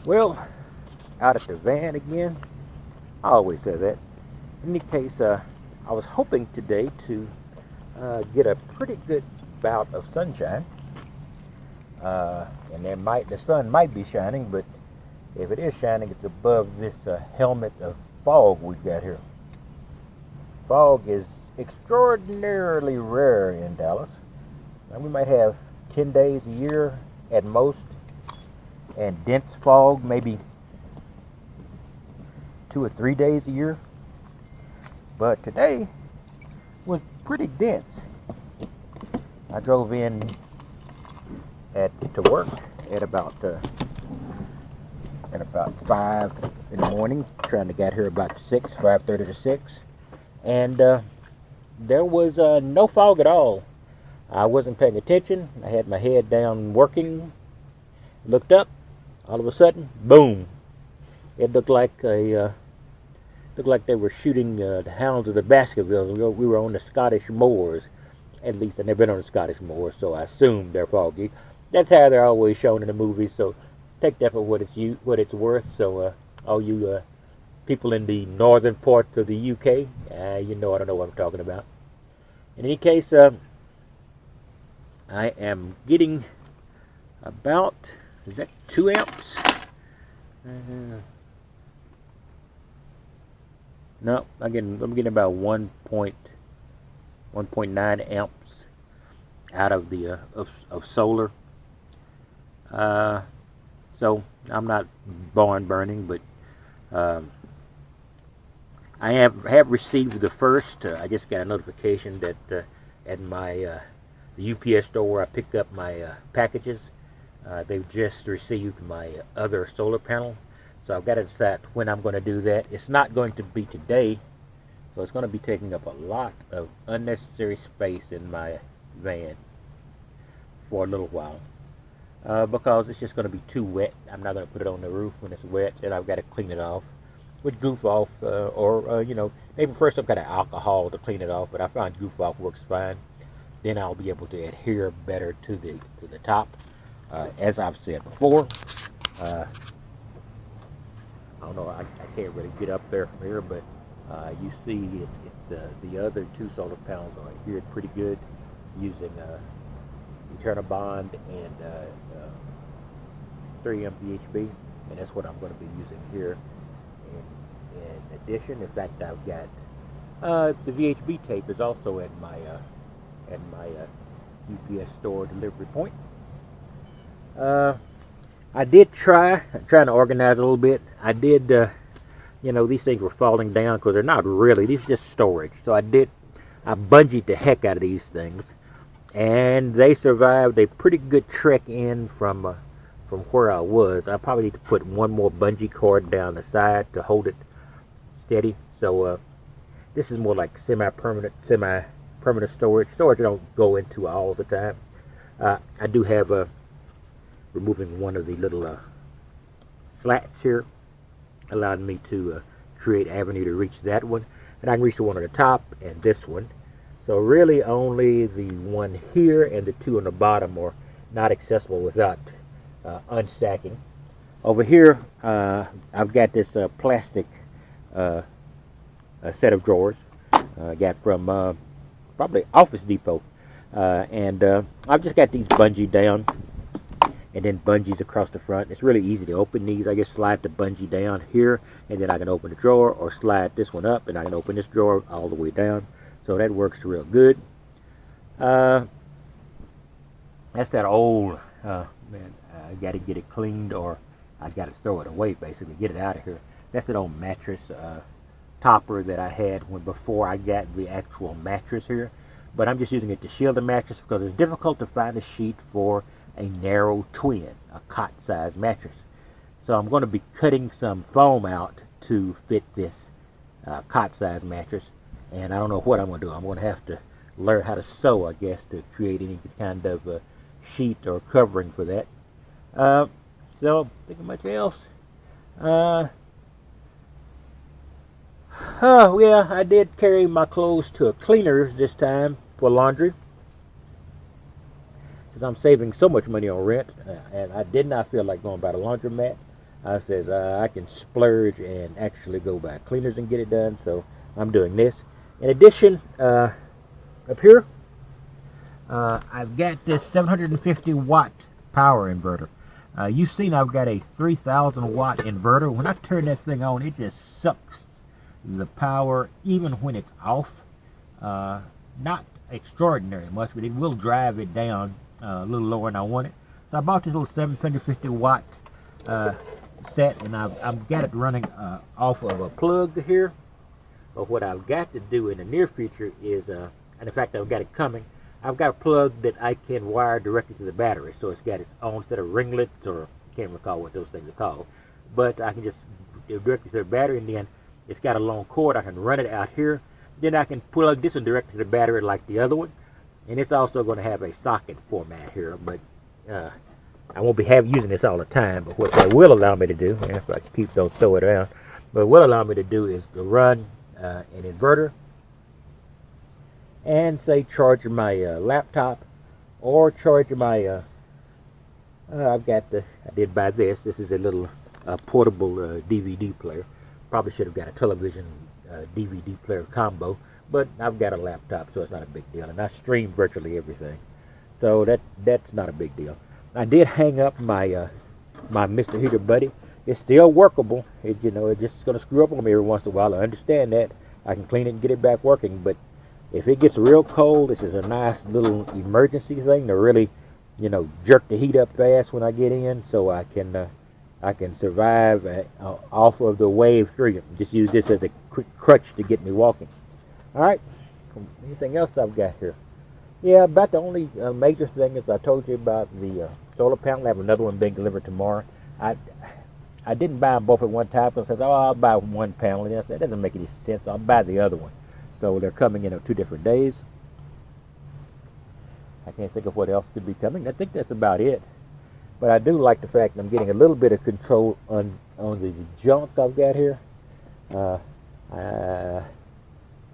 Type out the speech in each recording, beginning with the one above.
Well, out at the van again. I always say that. In any case, I was hoping today to get a pretty good bout of sunshine. And the sun might be shining, but if it is shining, it's above this helmet of fog we've got here. Fog is extraordinarily rare in Dallas. Now, we might have 10 days a year at most, and dense fog maybe 2 or 3 days a year. But today was pretty dense. I drove in to work at about 5 in the morning, trying to get here about 5:30 to 6, and there was no fog at all. I wasn't paying attention. I had my head down working. Looked up. All of a sudden, boom! It looked like they were shooting the hounds of the Baskervilles. We were on the Scottish moors. At least I've never been on the Scottish moors, so I assume they're foggy. That's how they're always shown in the movies. So take that for what it's worth. So all you people in the northern parts of the UK, I don't know what I'm talking about. In any case, I am getting about, is that 2 amps? No, I'm getting about 1.9 amps out of the of solar. So I'm not barn burning, but I have received the first. I just got a notification that at my the UPS store where I picked up my packages, they've just received my other solar panel. So I've got to decide when I'm going to do that. It's not going to be today, so it's going to be taking up a lot of unnecessary space in my van for a little while. Because it's just going to be too wet. I'm not going to put it on the roof when it's wet, and I've got to clean it off with goof off, or maybe first some kind of alcohol to clean it off. But I found goof off works fine. Then I'll be able to adhere better to the top, as I've said before. I don't know. I can't really get up there from here, but you see the other 2 solar panels are adhered pretty good using Eternal Bond and 3M VHB, and that's what I'm going to be using here. In addition, in fact, I've got the VHB tape is also at my UPS store delivery point. I did trying to organize a little bit. I did, these things were falling down because they're not really. These are just storage. So I bungeed the heck out of these things, and they survived a pretty good trek in from where I was. I probably need to put one more bungee cord down the side to hold it steady. So this is more like semi-permanent storage. Storage I don't go into all the time. I do have removing one of the little slats here, allowing me to create avenue to reach that one, and I can reach the one on the top and this one. So really only the one here and the 2 on the bottom are not accessible without unstacking. Over here I've got this plastic set of drawers I got from probably Office Depot, and I've just got these bungee down, and then bungees across the front. It's really easy to open these. I just slide the bungee down here, and then I can open the drawer, or slide this one up and I can open this drawer all the way down. So that works real good. That's that old man, I got to get it cleaned, or I got to throw it away, basically get it out of here. That's that old mattress topper that I had before I got the actual mattress here, but I'm just using it to shield the mattress because it's difficult to find a sheet for a narrow twin, a cot-sized mattress. So I'm going to be cutting some foam out to fit this cot-sized mattress, and I don't know what I'm going to do. I'm going to have to learn how to sew, I guess, to create any kind of sheet or covering for that. So, thinking much else. Yeah, I did carry my clothes to a cleaner this time for laundry, since I'm saving so much money on rent, and I did not feel like going by the laundromat. I says I can splurge and actually go buy cleaners and get it done, so I'm doing this. In addition, up here, I've got this 750 watt power inverter. You've seen I've got a 3,000 watt inverter. When I turn that thing on, it just sucks the power even when it's off. Not extraordinary much, but it will drive it down a little lower than I want it. So I bought this little 750 watt set, and I've got it running off of a plug here. But what I've got to do in the near future is, and in fact I've got it coming, I've got a plug that I can wire directly to the battery. So it's got its own set of ringlets, or I can't recall what those things are called. But I can just do directly to the battery, and then it's got a long cord. I can run it out here. Then I can plug this one directly to the battery like the other one. And it's also going to have a socket format here. But I won't be using this all the time. But what that will allow me to do, if I keep don't throw it around, but what will allow me to do is to run an inverter, and say charge my laptop, or charge my I did buy this. This is a little portable DVD player. Probably should have got a television DVD player combo, but I've got a laptop, so it's not a big deal, and I stream virtually everything, so that's not a big deal. I did hang up my my Mr. Heater Buddy. It's still workable. It's just going to screw up on me every once in a while. I understand that. I can clean it and get it back working, but if it gets real cold, this is a nice little emergency thing to really, jerk the heat up fast when I get in, so I can survive off of the wave 3. Just use this as a quick crutch to get me walking. All right. Anything else I've got here? Yeah, about the only major thing is I told you about the solar panel. I have another one being delivered tomorrow. I didn't buy them both at one time, because I said, I'll buy one panel. And I said, that doesn't make any sense. I'll buy the other one. So they're coming in on 2 different days. I can't think of what else could be coming. I think that's about it. But I do like the fact that I'm getting a little bit of control on the junk I've got here.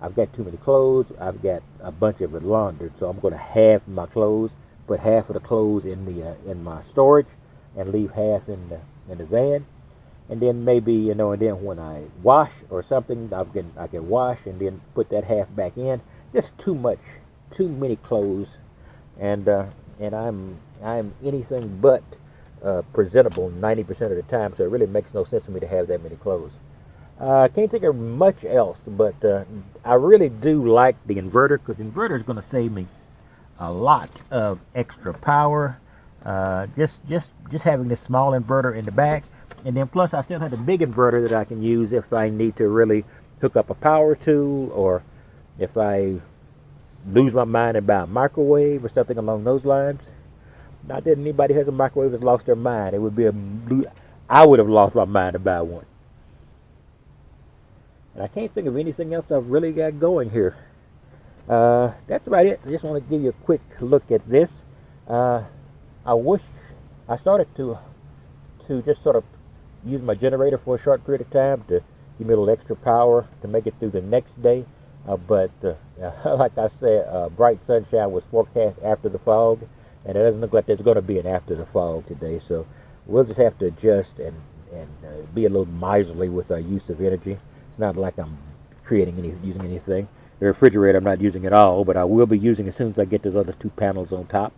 I've got too many clothes. I've got a bunch of it laundered, so I'm going to halve my clothes, put half of the clothes in my storage, and leave half in the van. And then maybe, and then when I wash or something, I can wash and then put that half back in. Just too many clothes, and I'm anything but presentable 90% of the time. So it really makes no sense for me to have that many clothes. I can't think of much else, but I really do like the inverter, because the inverter is going to save me a lot of extra power. Just having this small inverter in the back. And then plus I still have a big inverter that I can use if I need to really hook up a power tool, or if I lose my mind about a microwave or something along those lines. Not that anybody who has a microwave has lost their mind. It would be I would have lost my mind about one. And I can't think of anything else I've really got going here. That's about it. I just want to give you a quick look at this. I wish I started to just sort of use my generator for a short period of time to give me a little extra power to make it through the next day. But like I said, bright sunshine was forecast after the fog, and it doesn't look like there's going to be an after the fog today. So we'll just have to adjust and be a little miserly with our use of energy. It's not like I'm using anything. The refrigerator I'm not using at all, but I will be using as soon as I get those other 2 panels on top.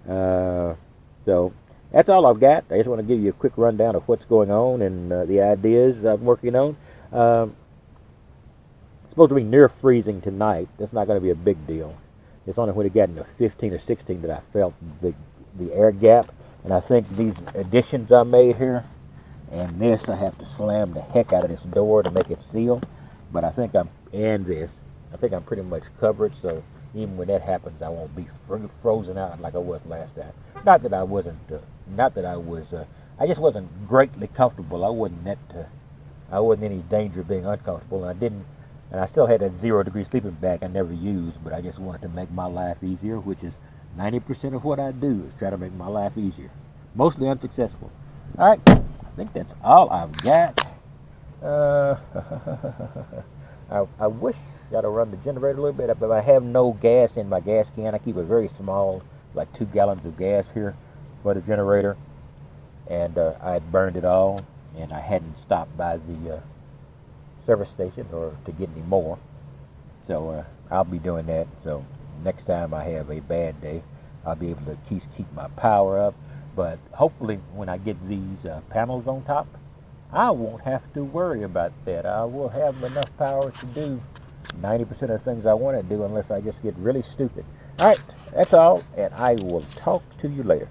So that's all I've got. I just want to give you a quick rundown of what's going on and the ideas I'm working on. It's supposed to be near freezing tonight. That's not going to be a big deal. It's only when it got into 15 or 16 that I felt the air gap. And I think these additions I made here and this, I have to slam the heck out of this door to make it seal. But I think I'm pretty much covered. So even when that happens, I won't be frozen out like I was last time. Not that I wasn't. I just wasn't greatly comfortable. I wasn't in any danger of being uncomfortable, and I still had that 0-degree sleeping bag I never used, but I just wanted to make my life easier, which is 90% of what I do, is try to make my life easier. Mostly unsuccessful. All right, I think that's all I've got. I wish I'd run the generator a little bit, but I have no gas in my gas can. I keep a very small, like 2 gallons of gas here for the generator, and I had burned it all. and I hadn't stopped by the service station or to get any more. So I'll be doing that. So next time I have a bad day, I'll be able to keep my power up. But hopefully when I get these panels on top, I won't have to worry about that. I will have enough power to do 90% of the things I want to do, unless I just get really stupid. All right, that's all, and I will talk to you later.